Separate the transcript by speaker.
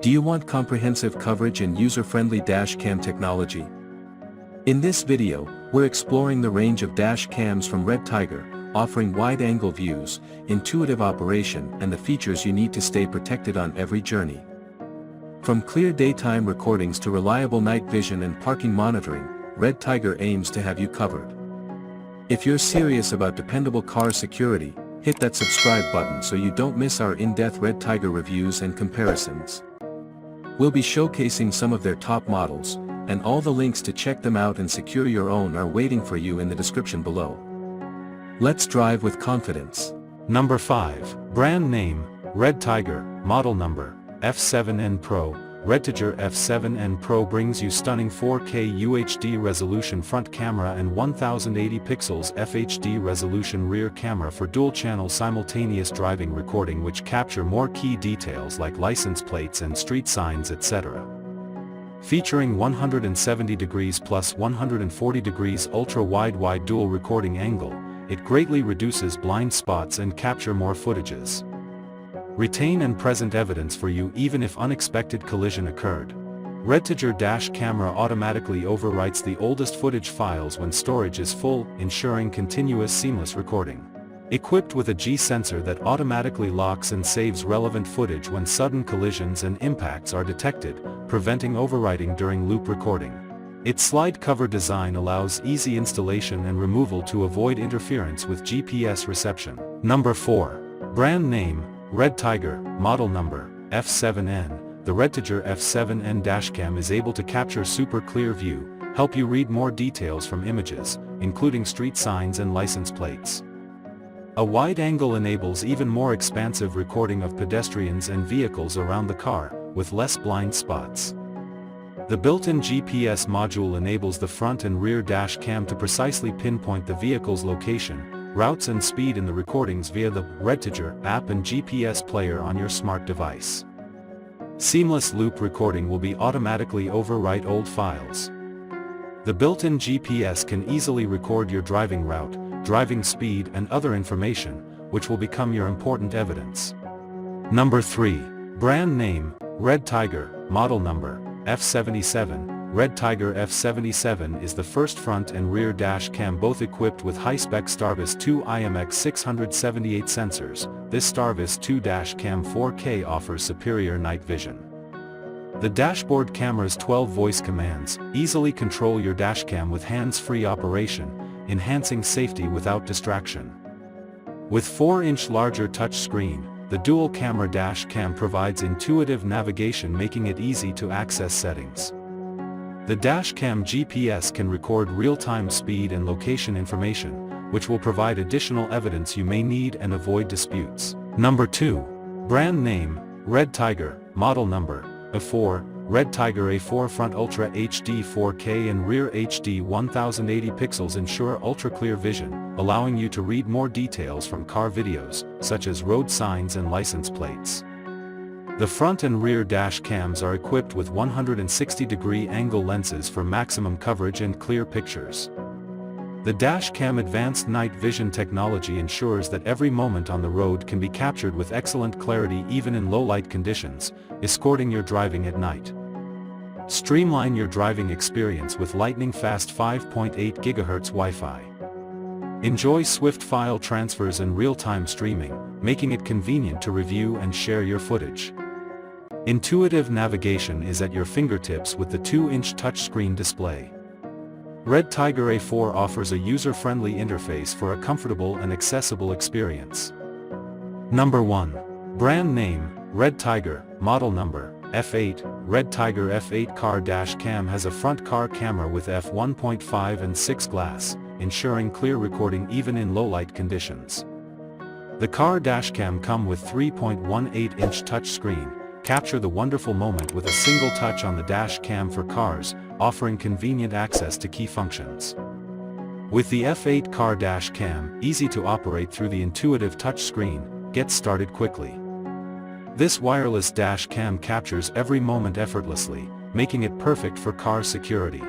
Speaker 1: Do you want comprehensive coverage and user-friendly dash cam technology? In this video, we're exploring the range of dash cams from REDTIGER, offering wide-angle views, intuitive operation and the features you need to stay protected on every journey. From clear daytime recordings to reliable night vision and parking monitoring, REDTIGER aims to have you covered. If you're serious about dependable car security, hit that subscribe button so you don't miss our in-depth REDTIGER reviews and comparisons. We'll be showcasing some of their top models, and all the links to check them out and secure your own are waiting for you in the description below. Let's drive with confidence.
Speaker 2: Number 5. Brand name, REDTIGER, model number, F7N Pro. REDTIGER F7N Pro brings you stunning 4K UHD resolution front camera and 1080 pixels FHD resolution rear camera for dual-channel simultaneous driving recording, which capture more key details like license plates and street signs, etc. Featuring 170 degrees plus 140 degrees ultra-wide dual recording angle, it greatly reduces blind spots and capture more footages. Retain and present evidence for you even if unexpected collision occurred. REDTIGER dash camera automatically overwrites the oldest footage files when storage is full, ensuring continuous seamless recording. Equipped with a G sensor that automatically locks and saves relevant footage when sudden collisions and impacts are detected, preventing overwriting during loop recording. Its slide cover design allows easy installation and removal to avoid interference with GPS reception. Number 4. Brand name, REDTIGER, model number, F7N. The REDTIGER F7N Dash Cam is able to capture super clear view, help you read more details from images, including street signs and license plates. A wide angle enables even more expansive recording of pedestrians and vehicles around the car, with less blind spots. The built-in GPS module enables the front and rear dash cam to precisely pinpoint the vehicle's location, routes and speed in the recordings via the REDTIGER app and GPS player on your smart device. Seamless loop recording will be automatically overwrite old files. The built-in GPS can easily record your driving route, driving speed and other information, which will become your important evidence. Number 3. Brand name, REDTIGER, model number, F77. REDTIGER F77 is the first front and rear dash cam both equipped with high-spec Starvis 2 IMX678 sensors. This Starvis 2 dash cam 4K offers superior night vision. The dashboard camera's 12 voice commands easily control your dash cam with hands-free operation, enhancing safety without distraction. With 4-inch larger touchscreen, the dual-camera dash cam provides intuitive navigation, making it easy to access settings. The dash cam GPS can record real-time speed and location information, which will provide additional evidence you may need and avoid disputes. Number 2. Brand name, REDTIGER, model number, A4. REDTIGER A4 front Ultra HD 4K and rear HD 1080 pixels ensure ultra-clear vision, allowing you to read more details from car videos, such as road signs and license plates. The front and rear dash cams are equipped with 160-degree angle lenses for maximum coverage and clear pictures. The dash cam advanced night vision technology ensures that every moment on the road can be captured with excellent clarity even in low-light conditions, escorting your driving at night. Streamline your driving experience with lightning-fast 5.8 GHz Wi-Fi. Enjoy swift file transfers and real-time streaming, making it convenient to review and share your footage. Intuitive navigation is at your fingertips with the 2-inch touchscreen display. REDTIGER A4 offers a user-friendly interface for a comfortable and accessible experience. Number 1. Brand name, REDTIGER, model number, F8. REDTIGER F8 car dash cam has a front car camera with f1.5 and 6 glass, ensuring clear recording even in low-light conditions. The car dash cam comes with 3.18-inch touchscreen, capture the wonderful moment with a single touch on the dash cam for cars, offering convenient access to key functions. With the F8 car dash cam, easy to operate through the intuitive touchscreen, get started quickly. This wireless dash cam captures every moment effortlessly, making it perfect for car security.